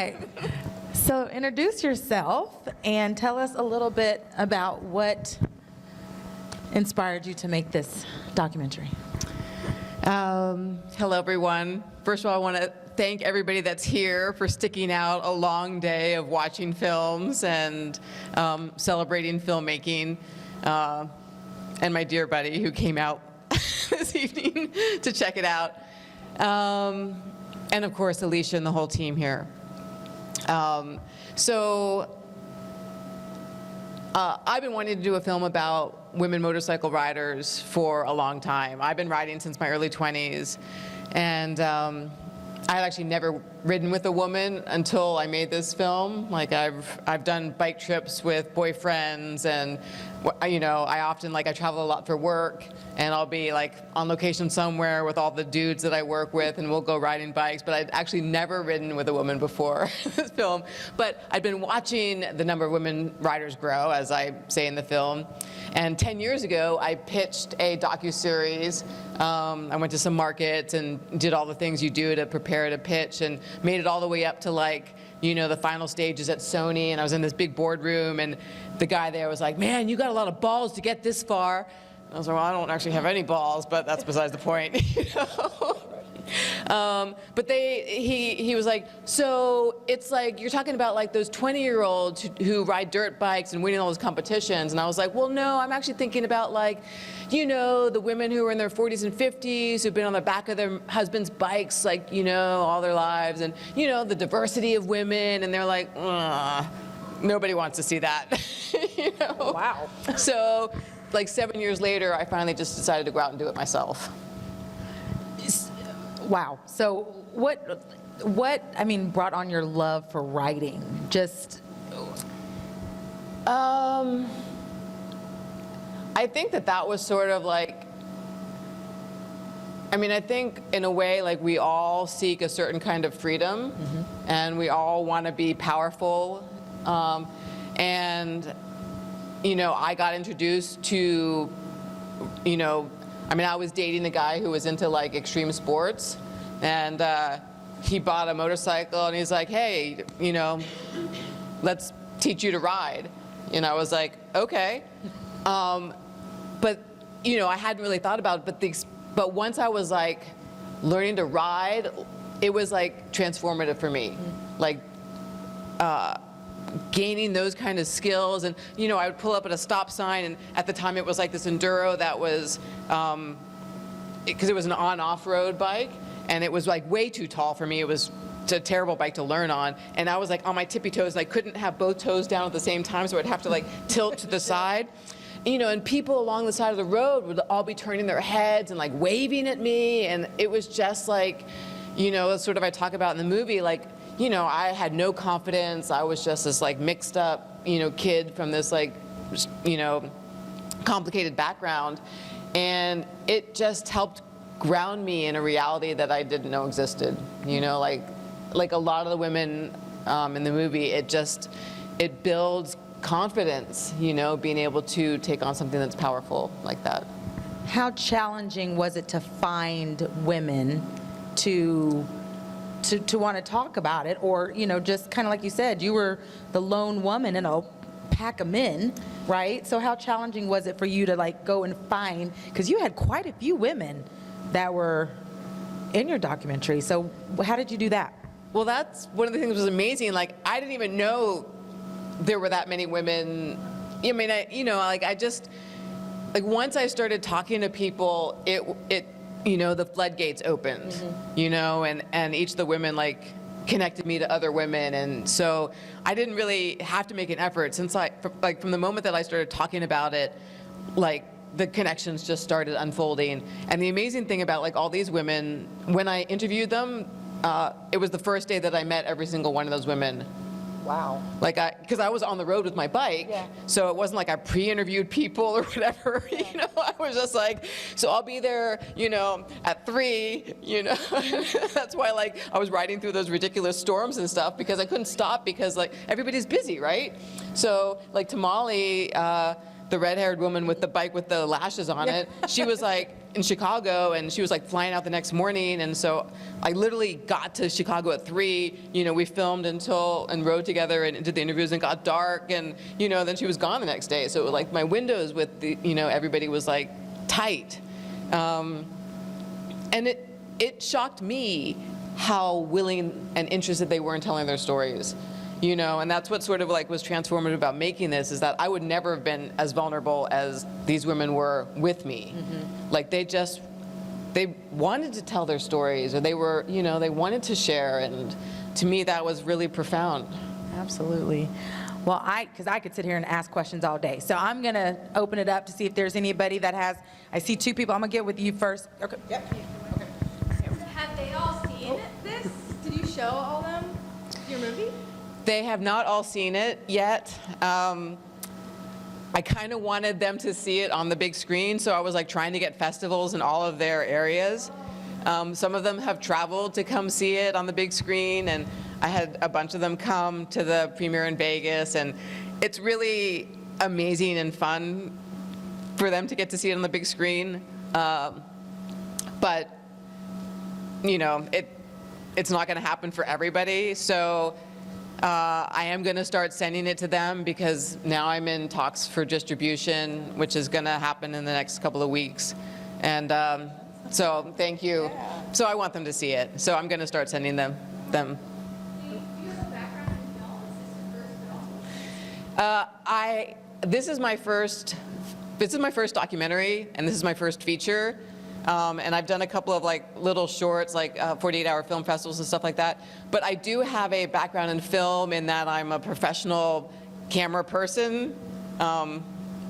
right. So introduce yourself and tell us a little bit about what inspired you to make this documentary. Hello, everyone. First of all, I want to thank everybody that's here for sticking out a long day of watching films and celebrating filmmaking, and my dear buddy who came out this evening to check it out, and of course Alicia and the whole team here. I've been wanting to do a film about women motorcycle riders for a long time. I've been riding since my early 20s, and I had actually never ridden with a woman until I made this film. Like I've done bike trips with boyfriends, and I often I travel a lot for work, and I'll be on location somewhere with all the dudes that I work with, and we'll go riding bikes. But I'd actually never ridden with a woman before this film. But I'd been watching the number of women riders grow, as I say in the film. And 10 years ago, I pitched a docuseries. I went to some markets and did all the things you do to prepare to pitch, and made it all the way up to the final stages at Sony. And I was in this big boardroom, and the guy there was like, "Man, you got a lot of balls to get this far." I was like, "Well, I don't actually have any balls, but that's besides the point." But he was like, "So it's you're talking about those 20-year-olds who ride dirt bikes and winning all those competitions." And I was like, "Well, no, I'm actually thinking about the women who are in their 40s and 50s who've been on the back of their husbands' bikes all their lives, and the diversity of women." And they're like, "Ugh, nobody wants to see that." Wow. So 7 years later, I finally just decided to go out and do it myself. Wow. So what brought on your love for writing? Just I think that was sort of I think in a way we all seek a certain kind of freedom, and we all want to be powerful, and I got introduced to I was dating a guy who was into extreme sports, and he bought a motorcycle, and he's like, "Hey, let's teach you to ride." And I was like, "Okay," but I hadn't really thought about it. But once I was learning to ride, it was transformative for me, gaining those kind of skills. And I would pull up at a stop sign, and at the time it was this enduro that was because it was an on-off-road bike, and it was way too tall for me. It was a terrible bike to learn on, and I was on my tippy toes, and I couldn't have both toes down at the same time, so I'd have to tilt to the side. And people along the side of the road would all be turning their heads and waving at me, and it was just sort of I talk about in the movie, I had no confidence. I was just this mixed up, kid from this complicated background, and it just helped ground me in a reality that I didn't know existed. Like a lot of the women in the movie, it builds confidence, being able to take on something that's powerful like that. how challenging was it to find women to want to talk about it, or just kind of like you said, you were the lone woman in a pack of men, right? So how challenging was it for you to go and find, because you had quite a few women that were in your documentary, so how did you do that? Well, that's one of the things that was amazing. I didn't even know there were that many women. I mean, once I started talking to people, it the floodgates opened, and each of the women connected me to other women, and so I didn't really have to make an effort. Since from the moment that I started talking about it, the connections just started unfolding. And the amazing thing about all these women, when I interviewed them, it was the first day that I met every single one of those women. Wow. Because I was on the road with my bike, so it wasn't I pre-interviewed people or whatever. I was just so I'll be there, at 3. That's why I was riding through those ridiculous storms and stuff, because I couldn't stop, because everybody's busy, right? So Tamale, the red-haired woman with the bike with the lashes on it, she was in Chicago, and she was like flying out the next morning, and so I literally got to Chicago at 3. We filmed and rode together and did the interviews, and got dark, and then she was gone the next day. So like my windows with the everybody was like tight, and it shocked me how willing and interested they were in telling their stories. And that's what sort of like was transformative about making this, is that I would never have been as vulnerable as these women were with me. Mm-hmm. Like they wanted to tell their stories, or they were, they wanted to share, and to me that was really profound. Absolutely. Well, because I could sit here and ask questions all day, so I'm gonna open it up to see if there's anybody that has. I see 2 people. I'm gonna get with you first. Okay. Yep. Okay. Have they all seen this? Did you show all them your movie? They have not all seen it yet. I kind of wanted them to see it on the big screen, so I was like trying to get festivals in all of their areas. Some of them have traveled to come see it on the big screen, and I had a bunch of them come to the premiere in Vegas, and it's really amazing and fun for them to get to see it on the big screen. But it's not going to happen for everybody, so I am going to start sending it to them, because now I'm in talks for distribution, which is going to happen in the next couple of weeks. And so thank you. Yeah. So I want them to see it. So I'm going to start sending them. Do you have a background in film? Is this your first film? This is my first documentary, and this is my first feature. And I've done a couple of like little shorts, like 48-hour film festivals and stuff like that. But I do have a background in film, in that I'm a professional camera person,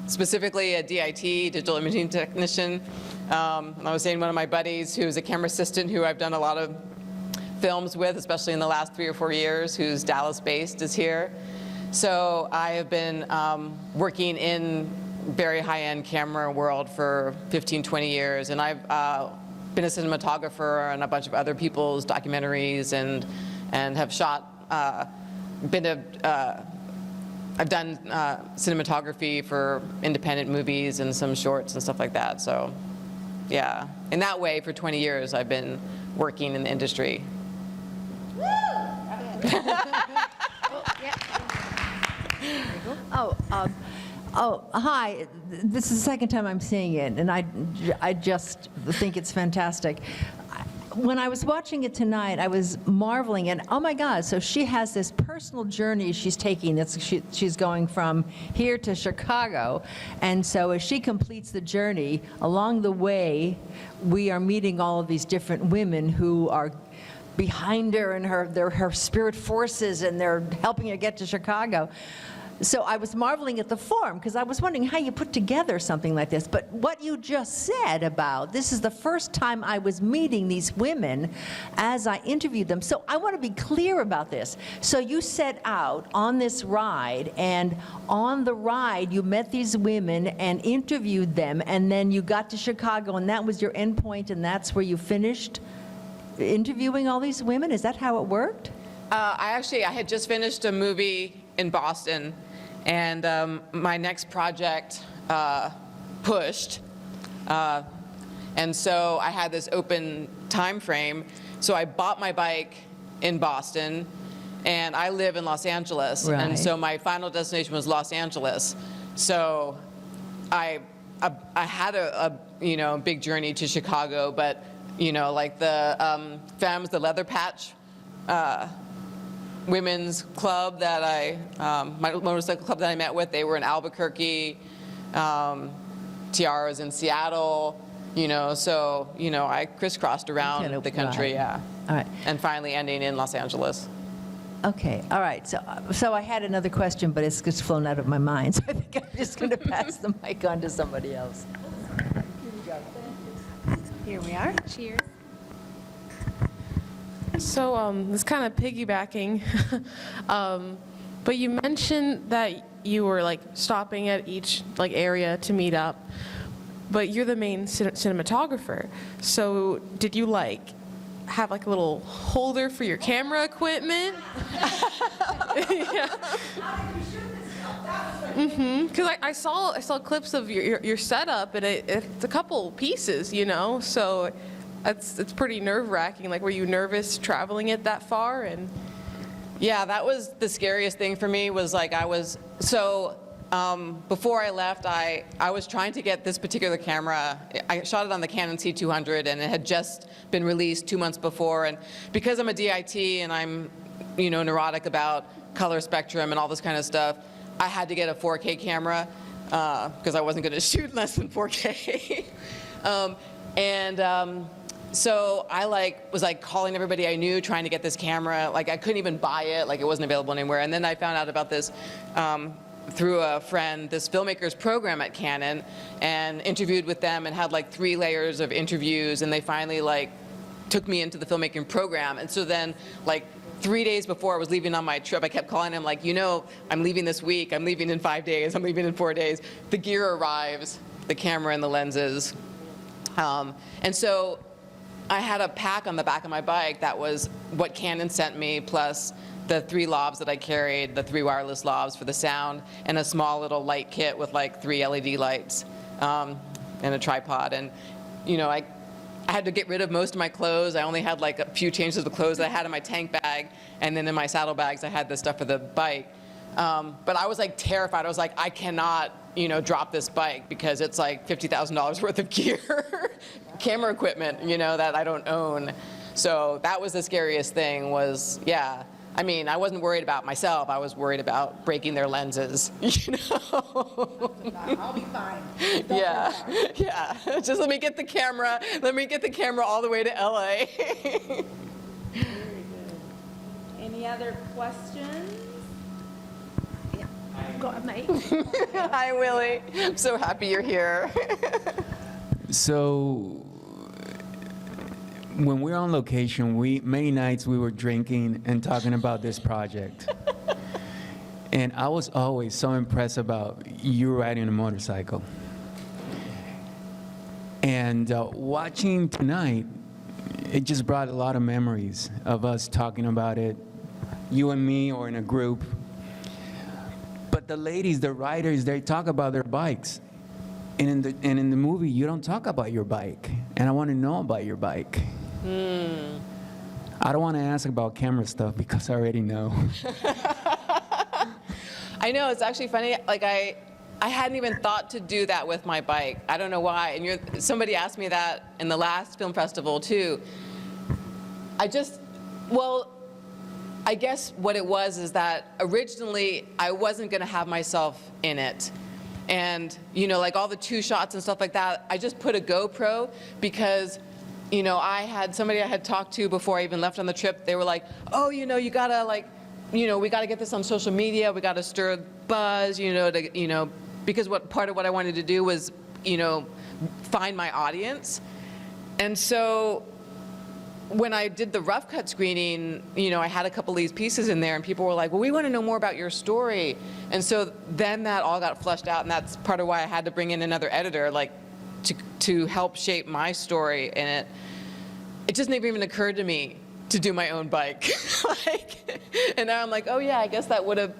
specifically a DIT, digital imaging technician. And I was saying, one of my buddies who's a camera assistant, who I've done a lot of films with, especially in the last 3 or 4 years, who's Dallas-based, is here. So I have been working in very high-end camera world for 15, 20 years, and I've been a cinematographer on a bunch of other people's documentaries, and have shot, I've done cinematography for independent movies and some shorts and stuff like that. So yeah, in that way, for 20 years I've been working in the industry. Oh, hi. This is the second time I'm seeing it, and I just think it's fantastic. When I was watching it tonight, I was marveling, and oh my God, so she has this personal journey she's taking. She's going from here to Chicago, and so as she completes the journey, along the way, we are meeting all of these different women who are behind her, and her spirit forces, and they're helping her get to Chicago. So I was marveling at the form, because I was wondering how you put together something like this. But what you just said about, this is the first time I was meeting these women as I interviewed them. So I want to be clear about this. So you set out on this ride, and on the ride you met these women and interviewed them, and then you got to Chicago, and that was your end point, and that's where you finished interviewing all these women? Is that how it worked? I had just finished a movie in Boston, and my next project pushed, and so I had this open time frame. So I bought my bike in Boston, and I live in Los Angeles, Right. and so my final destination was Los Angeles. So I had a big journey to Chicago, but like the Femmes, the Leather Patch women's club that my motorcycle club that I met with, they were in Albuquerque, Tiara's in Seattle, so, I crisscrossed around the country, Right. yeah. All right. And finally ending in Los Angeles. Okay, all right. So I had another question, but it's just flown out of my mind. So I think I'm just going to pass the mic on to somebody else. Here we are. Cheers. So this kind of piggybacking, but you mentioned that you were like stopping at each like area to meet up, but you're the main cinematographer. So did you like have like a little holder for your camera equipment? Yeah. Because I saw clips of your setup, and it's a couple pieces, you know. So it's pretty nerve-wracking. Like, were you nervous traveling it that far? And Yeah, that was the scariest thing for me. Was like before I left, I was trying to get this particular camera. I shot it on the Canon C200, and it had just been released 2 months before. And because I'm a DIT and I'm, neurotic about color spectrum and all this kind of stuff, I had to get a 4K camera because I wasn't going to shoot less than 4K. So I was calling everybody I knew, trying to get this camera. Like, I couldn't even buy it. Like, it wasn't available anywhere. And then I found out about this through a friend, this filmmakers program at Canon, and interviewed with them and had 3 layers of interviews. And they finally took me into the filmmaking program. And so then 3 days before I was leaving on my trip, I kept calling him I'm leaving this week, I'm leaving in 5 days, I'm leaving in 4 days. The gear arrives, the camera and the lenses. And so I had a pack on the back of my bike that was what Canon sent me, plus the 3 lavs that I carried, the 3 wireless lavs for the sound, and a small little light kit with 3 LED lights and a tripod. And I had to get rid of most of my clothes. I only had a few changes of clothes that I had in my tank bag, and then in my saddlebags I had the stuff for the bike. But I was terrified. I was I cannot, drop this bike because it's $50,000 worth of gear, camera equipment, that I don't own. So that was the scariest thing. I wasn't worried about myself. I was worried about breaking their lenses, I'll be fine. Yeah. Just let me get the camera. Let me get the camera all the way to LA. Very good. Any other questions? Go ahead, Mike. Hi, Willie. I'm so happy you're here. So when we're on location, many nights we were drinking and talking about this project. And I was always so impressed about you riding a motorcycle. And watching tonight, it just brought a lot of memories of us talking about it, you and me or in a group. But the ladies, the riders, they talk about their bikes. And in the movie, you don't talk about your bike. And I want to know about your bike. I don't want to ask about camera stuff because I already know. I know, it's actually funny. I hadn't even thought to do that with my bike. I don't know why. And somebody asked me that in the last film festival too. I guess what it was is that originally I wasn't going to have myself in it. And, all the 2 shots and stuff like that, I just put a GoPro because, I had somebody I had talked to before I even left on the trip. They were like, oh, you gotta we gotta get this on social media. We gotta stir buzz, because part of what I wanted to do was, find my audience. And so when I did the rough cut screening, I had a couple of these pieces in there, and people were like, well, we want to know more about your story. And so then that all got flushed out, and that's part of why I had to bring in another editor, to help shape my story. And it just never even occurred to me to do my own bike. And now I'm like, oh yeah, I guess that would have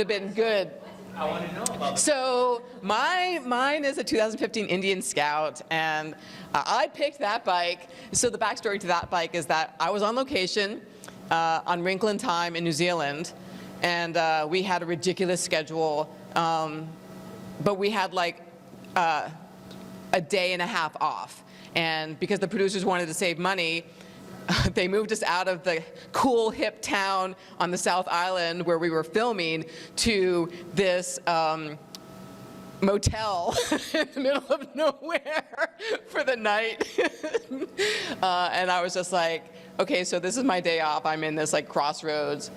been good. I want to know about So mine is a 2015 Indian Scout, and I picked that bike. So the backstory to that bike is that I was on location on Wrinkle in Time in New Zealand, and we had a ridiculous schedule, but we had a day and a half off. And because the producers wanted to save money, they moved us out of the cool, hip town on the South Island where we were filming to this motel in the middle of nowhere for the night. And I was just like, okay, so this is my day off. I'm in this crossroads.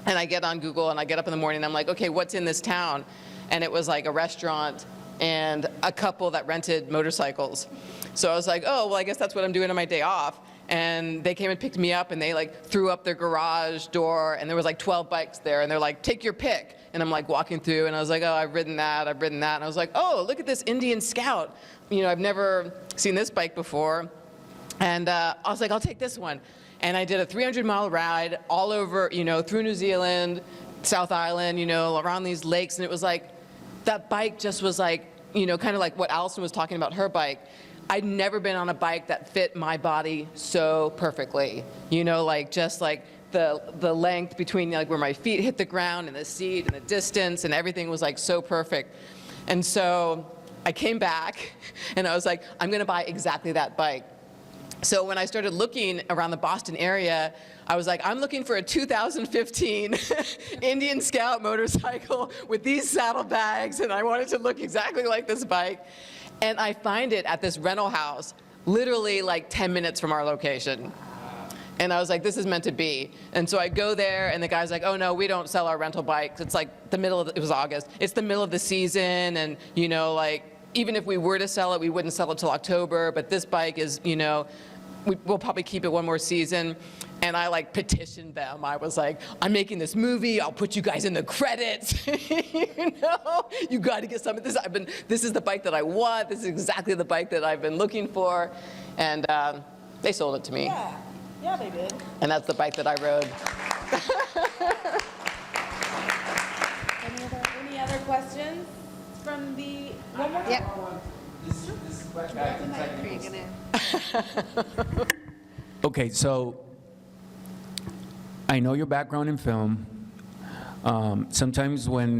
And I get on Google and I get up in the morning and I'm like, okay, what's in this town? And it was a restaurant and a couple that rented motorcycles. So I was like, oh, well, I guess that's what I'm doing on my day off. And they came and picked me up, and they threw up their garage door, and there was 12 bikes there, and they're like, take your pick. And I'm walking through, and I was like, oh, I've ridden that. And I was like, oh, look at this Indian Scout. I've never seen this bike before. And I was like, I'll take this one. And I did a 300-mile ride all over, through New Zealand, South Island, around these lakes. And it was like, that bike just was like, kind of like what Allison was talking about, her bike. I'd never been on a bike that fit my body so perfectly. Just like the length between like where my feet hit the ground and the seat and the distance and everything was like so perfect. And so I came back and I was like, I'm gonna buy exactly that bike. So when I started looking around the Boston area, I was like, I'm looking for a 2015 Indian Scout motorcycle with these saddlebags, and I wanted to look exactly like this bike. And I find it at this rental house, literally like 10 minutes from our location. And I was like, this is meant to be. And so I go there, and the guy's like, oh no, we don't sell our rental bikes. It's like it was August. It's the middle of the season, and even if we were to sell it, we wouldn't sell it till October, but this bike is, we'll probably keep it one more season. And I like petitioned them. I was like, I'm making this movie, I'll put you guys in the credits. You gotta get some of this. This is the bike that I want, this is exactly the bike that I've been looking for. And they sold it to me. Yeah, they did. And that's the bike that I rode. Any other questions from the, one more? Yeah. Okay, so I know your background in film. Sometimes when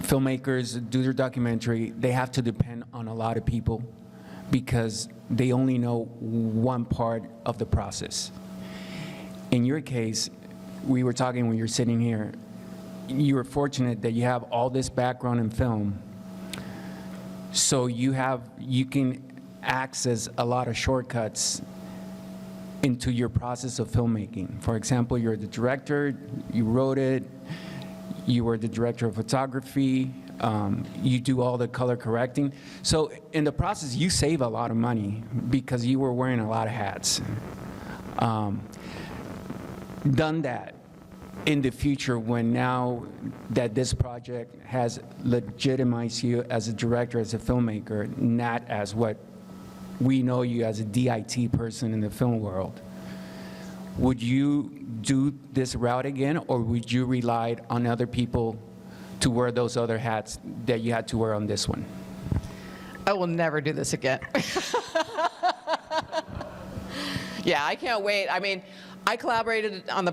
filmmakers do their documentary, they have to depend on a lot of people because they only know one part of the process. In your case, we were talking when you're sitting here, you were fortunate that you have all this background in film, so you can access a lot of shortcuts into your process of filmmaking. For example, you're the director, you wrote it, you were the director of photography, you do all the color correcting. So in the process, you save a lot of money because you were wearing a lot of hats. Done that in the future when now that this project has legitimized you as a director, as a filmmaker, not as what we know you as a DIT person in the film world. Would you do this route again, or would you rely on other people to wear those other hats that you had to wear on this one? I will never do this again. Yeah, I can't wait. I mean, I collaborated on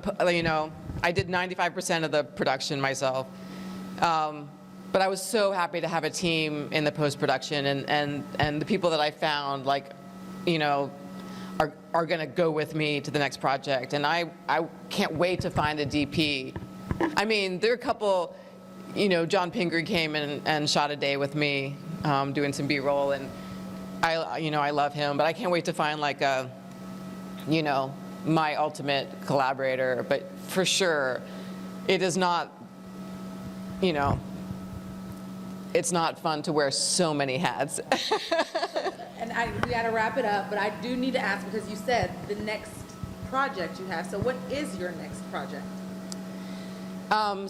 I did 95% of the production myself. But I was so happy to have a team in the post-production, and the people that I found, are going to go with me to the next project. And I can't wait to find a DP. I mean, there are a couple, John Pingree came and shot a day with me, doing some B-roll, and I love him, but I can't wait to find my ultimate collaborator. But for sure, it is not, it's not fun to wear so many hats. And we got to wrap it up, but I do need to ask, because you said the next project you have. So what is your next project?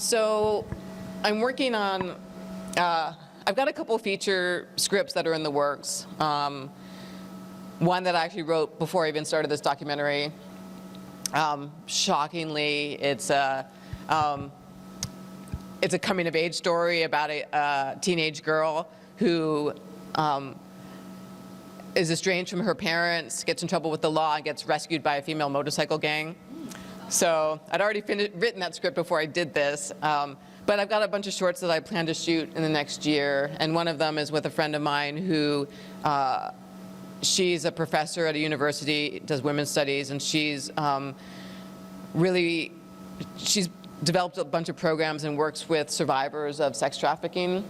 So I'm working on, I've got a couple feature scripts that are in the works. One that I actually wrote before I even started this documentary. Shockingly, it's a coming-of-age story about a teenage girl who is estranged from her parents, gets in trouble with the law, and gets rescued by a female motorcycle gang. So I'd already written that script before I did this, but I've got a bunch of shorts that I plan to shoot in the next year, and one of them is with a friend of mine who, she's a professor at a university, does women's studies, and she's developed a bunch of programs and works with survivors of sex trafficking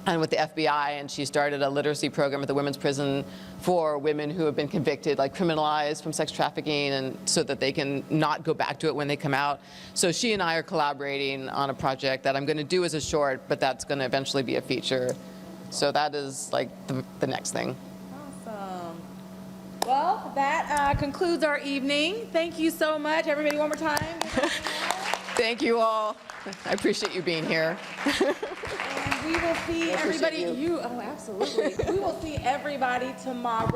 and with the FBI, and she started a literacy program at the women's prison for women who have been convicted, criminalized from sex trafficking, and so that they can not go back to it when they come out. So she and I are collaborating on a project that I'm going to do as a short, but that's going to eventually be a feature. So that is the next thing. Awesome. Well, that concludes our evening. Thank you so much, everybody. One more time. Thank you all. I appreciate you being here. And we will see everybody. Oh, absolutely. We will see everybody tomorrow.